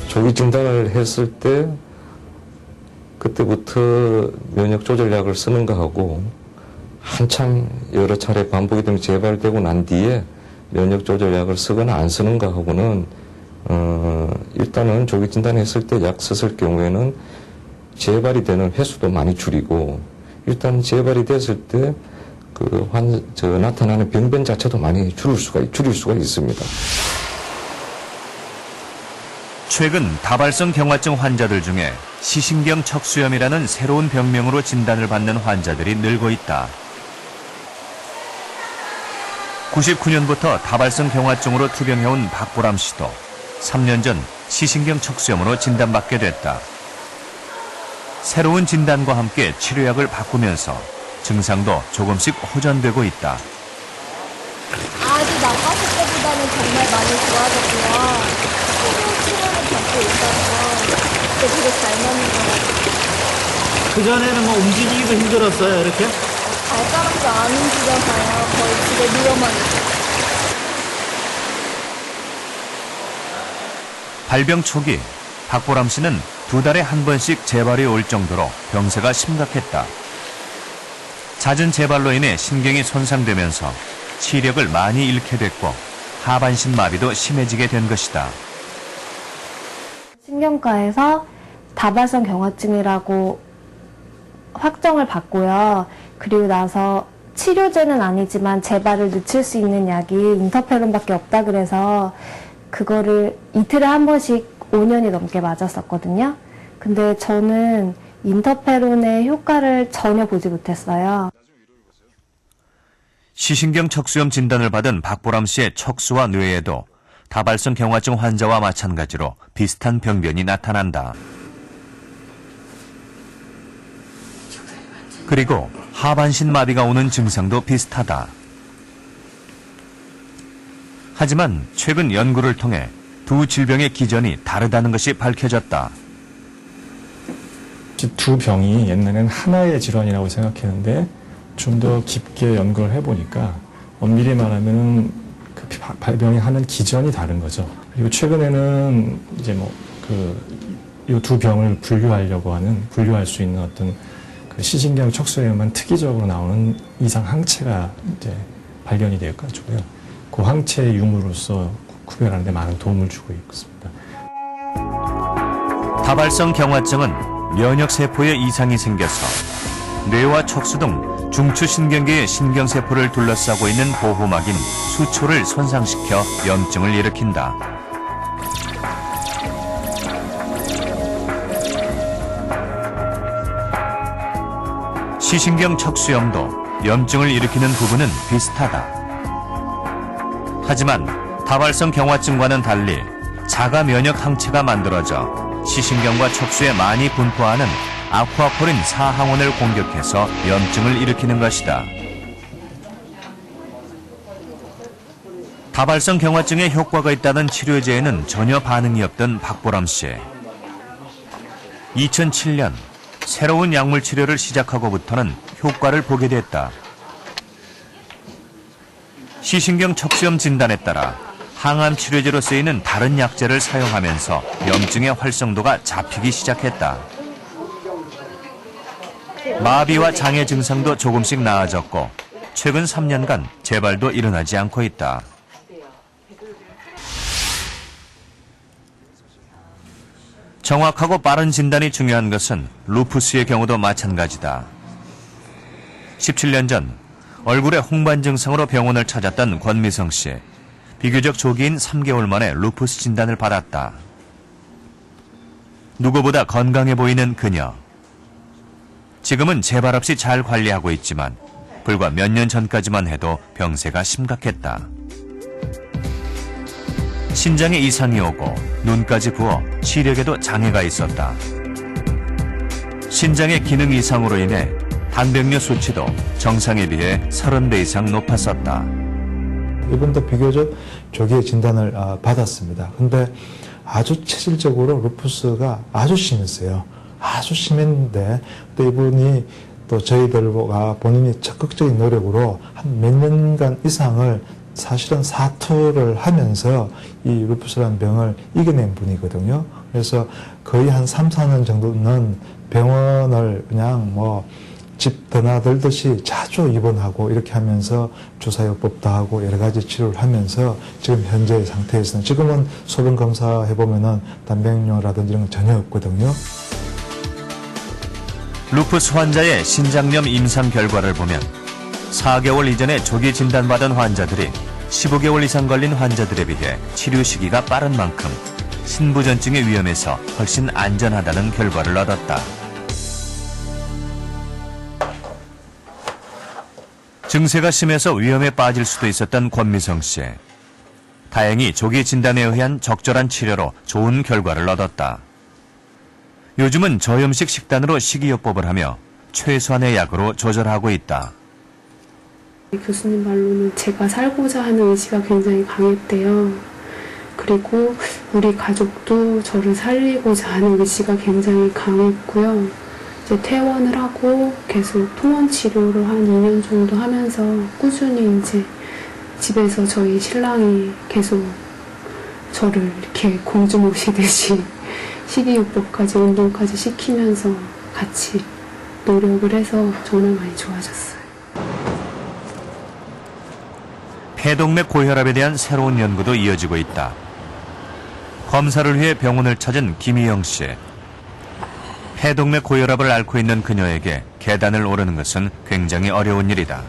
조기 진단을 했을 때 그때부터 면역 조절약을 쓰는 거하고 한참 여러 차례 반복이 되면 재발되고 난 뒤에 면역 조절약을 쓰거나 안 쓰는 거하고는 일단은 조기 진단했을 때 약 썼을 경우에는 재발이 되는 횟수도 많이 줄이고 일단 재발이 됐을 때 나타나는 병변 자체도 많이 줄일 수가 있습니다. 최근 다발성 경화증 환자들 중에 시신경 척수염이라는 새로운 병명으로 진단을 받는 환자들이 늘고 있다. 99년부터 다발성 경화증으로 투병해온 박보람 씨도 3년 전 시신경 척수염으로 진단받게 됐다. 새로운 진단과 함께 치료약을 바꾸면서 증상도 조금씩 호전되고 있다. 아주 나빴을 때보다는 정말 많이 좋아졌고요. 치료를 받고 있어서 그때 되게 잘 맞는 것 같아요. 그전에는 뭐 움직이기도 힘들었어요, 이렇게? 발가락도 안 움직여서요. 거의 집에 누워만 있어요. 발병 초기 박보람 씨는 2달에 한 번씩 재발이 올 정도로 병세가 심각했다. 잦은 재발로 인해 신경이 손상되면서 시력을 많이 잃게 됐고 하반신 마비도 심해지게 된 것이다. 신경과에서 다발성 경화증이라고 확정을 받고요. 그리고 나서 치료제는 아니지만 재발을 늦출 수 있는 약이 인터페론밖에 없다 그래서 그거를 이틀에 한 번씩 5년이 넘게 맞았었거든요. 근데 저는 인터페론의 효과를 전혀 보지 못했어요. 시신경 척수염 진단을 받은 박보람 씨의 척수와 뇌에도 다발성 경화증 환자와 마찬가지로 비슷한 병변이 나타난다. 그리고 하반신 마비가 오는 증상도 비슷하다. 하지만 최근 연구를 통해 두 질병의 기전이 다르다는 것이 밝혀졌다. 두 병이 옛날에는 하나의 질환이라고 생각했는데 좀 더 깊게 연구를 해보니까 엄밀히 말하면 그 발병이 하는 기전이 다른 거죠. 그리고 최근에는 이제 이 두 병을 분류할 수 있는 어떤 그 시신경 척수염만 특이적으로 나오는 이상 항체가 이제 발견이 되어가지고요. 그 항체의 유무로서 구별하는 데 많은 도움을 주고 있습니다. 다발성 경화증은 면역세포에 이상이 생겨서 뇌와 척수 등 중추신경계의 신경세포를 둘러싸고 있는 보호막인 수초를 손상시켜 염증을 일으킨다. 시신경 척수염도 염증을 일으키는 부분은 비슷하다. 하지만 다발성 경화증과는 달리 자가 면역 항체가 만들어져 시신경과 척수에 많이 분포하는 아쿠아포린 4항원을 공격해서 염증을 일으키는 것이다. 다발성 경화증에 효과가 있다는 치료제에는 전혀 반응이 없던 박보람 씨. 2007년 새로운 약물 치료를 시작하고부터는 효과를 보게 됐다. 시신경 척수염 진단에 따라 항암 치료제로 쓰이는 다른 약제를 사용하면서 염증의 활성도가 잡히기 시작했다. 마비와 장애 증상도 조금씩 나아졌고 최근 3년간 재발도 일어나지 않고 있다. 정확하고 빠른 진단이 중요한 것은 루푸스의 경우도 마찬가지다. 17년 전 얼굴에 홍반 증상으로 병원을 찾았던 권미성 씨. 비교적 조기인 3개월 만에 루푸스 진단을 받았다. 누구보다 건강해 보이는 그녀. 지금은 재발 없이 잘 관리하고 있지만 불과 몇 년 전까지만 해도 병세가 심각했다. 신장에 이상이 오고 눈까지 부어 시력에도 장애가 있었다. 신장의 기능 이상으로 인해 단백뇨 수치도 정상에 비해 30배 이상 높았었다. 이번도 비교적 조기에 진단을 받았습니다. 근데 아주 체질적으로 루푸스가 아주 심했어요. 아주 심했는데 또 이분이 또 저희들과 본인이 적극적인 노력으로 한 몇 년간 이상을 사실은 사투를 하면서 이 루푸스라는 병을 이겨낸 분이거든요. 그래서 거의 한 3, 4년 정도는 병원을 그냥 뭐 집 드나들듯이 자주 입원하고 이렇게 하면서 주사요법도 하고 여러 가지 치료를 하면서 지금 현재의 상태에서는 지금은 소변 검사해 보면은 단백뇨라든지 이런 건 전혀 없거든요. 루푸스 환자의 신장염 임상 결과를 보면 4개월 이전에 조기 진단받은 환자들이 15개월 이상 걸린 환자들에 비해 치료 시기가 빠른 만큼 신부전증의 위험에서 훨씬 안전하다는 결과를 얻었다. 증세가 심해서 위험에 빠질 수도 있었던 권미성 씨. 다행히 조기 진단에 의한 적절한 치료로 좋은 결과를 얻었다. 요즘은 저염식 식단으로 식이요법을 하며 최소한의 약으로 조절하고 있다. 교수님 말로는 제가 살고자 하는 의지가 굉장히 강했대요. 그리고 우리 가족도 저를 살리고자 하는 의지가 굉장히 강했고요. 이제 퇴원을 하고 계속 통원 치료를 한 2년 정도 하면서 꾸준히 이제 집에서 저희 신랑이 계속 저를 이렇게 공주 모시듯이 식이요법까지 운동까지 시키면서 같이 노력을 해서 정말 많이 좋아졌어요. 폐동맥 고혈압에 대한 새로운 연구도 이어지고 있다. 검사를 위해 병원을 찾은 김희영 씨. 폐동맥 고혈압을 앓고 있는 그녀에게 계단을 오르는 것은 굉장히 어려운 일이다.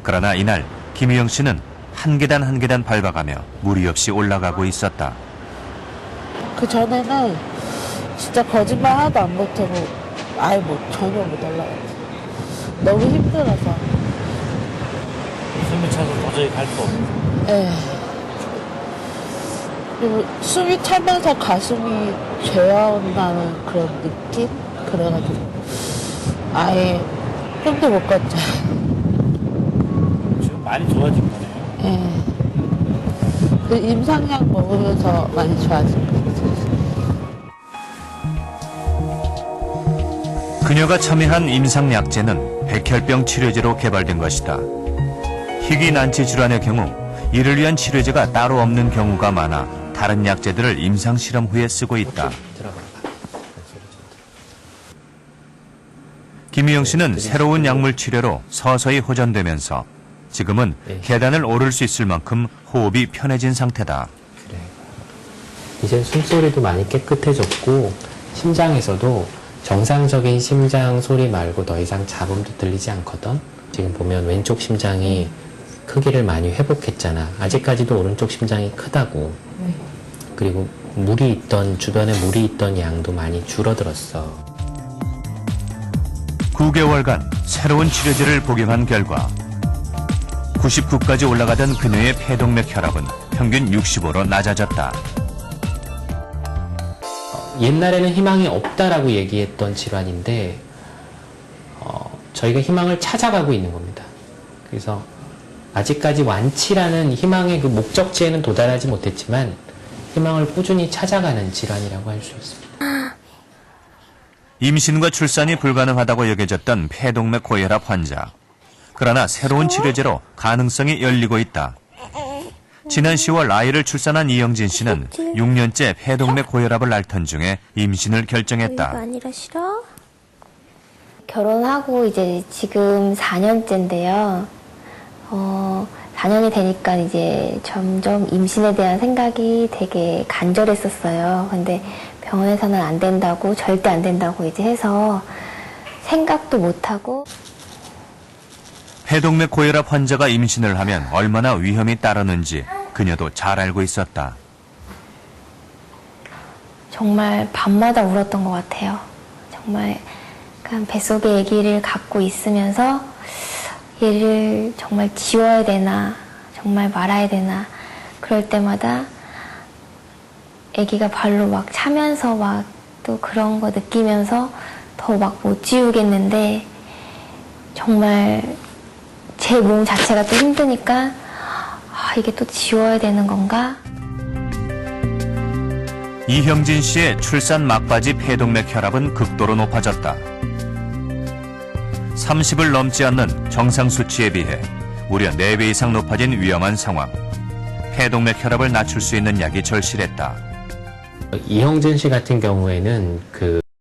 그러나 이날 김희영 씨는 한 계단 한 계단 밟아가며 무리 없이 올라가고 있었다. 그 전에는 진짜 거짓말 하나도 안 못하고 아예 전혀 못 올라갔어요. 너무 힘들어서. 숨이 차서 도저히 갈 수 없어요. 예. 그리고 숨이 차면서 가슴이 죄어온다는 그런 느낌? 그래가지고 아예 힘도 못 갔죠. 지금 많이 좋아진 거네요. 예. 그 임상약 먹으면서 많이 좋아진 거죠. 그녀가 참여한 임상약제는 백혈병 치료제로 개발된 것이다. 희귀 난치 질환의 경우 이를 위한 치료제가 따로 없는 경우가 많아 다른 약제들을 임상 실험 후에 쓰고 있다. 김희영 씨는 새로운 약물 치료로 서서히 호전되면서 지금은 계단을 오를 수 있을 만큼 호흡이 편해진 상태다. 그래. 이제 숨소리도 많이 깨끗해졌고 심장에서도 정상적인 심장 소리 말고 더 이상 잡음도 들리지 않거든. 지금 보면 왼쪽 심장이 크기를 많이 회복했잖아. 아직까지도 오른쪽 심장이 크다고. 그리고 주변에 물이 있던 양도 많이 줄어들었어. 9개월간 새로운 치료제를 복용한 결과 99까지 올라가던 그녀의 폐동맥 혈압은 평균 65로 낮아졌다. 옛날에는 희망이 없다라고 얘기했던 질환인데 저희가 희망을 찾아가고 있는 겁니다. 그래서 아직까지 완치라는 희망의 그 목적지에는 도달하지 못했지만 희망을 꾸준히 찾아가는 질환이라고 할 수 있습니다. 임신과 출산이 불가능하다고 여겨졌던 폐동맥 고혈압 환자. 그러나 새로운 치료제로 가능성이 열리고 있다. 지난 10월 아이를 출산한 이영진 씨는 6년째 폐동맥 고혈압을 앓던 중에 임신을 결정했다. 아니라 싫어? 결혼하고 이제 지금 4년째인데요. 4년이 되니까 이제 점점 임신에 대한 생각이 되게 간절했었어요. 근데 병원에서는 안 된다고, 절대 안 된다고 이제 해서 생각도 못하고. 폐동맥 고혈압 환자가 임신을 하면 얼마나 위험이 따르는지 그녀도 잘 알고 있었다. 정말 밤마다 울었던 것 같아요. 정말 뱃속에 아기를 갖고 있으면서 얘를 정말 지워야 되나, 정말 말아야 되나, 그럴 때마다 아기가 발로 막 차면서 막 또 그런 거 느끼면서 더 막 못 지우겠는데 정말 제 몸 자체가 또 힘드니까 이게 또 지워야 되는 건가? 이형진 씨의 출산 막바지 폐동맥 혈압은 극도로 높아졌다. 30을 넘지 않는 정상 수치에 비해 무려 4배 이상 높아진 위험한 상황. 폐동맥 혈압을 낮출 수 있는 약이 절실했다. 이형준 씨 같은 경우에는 그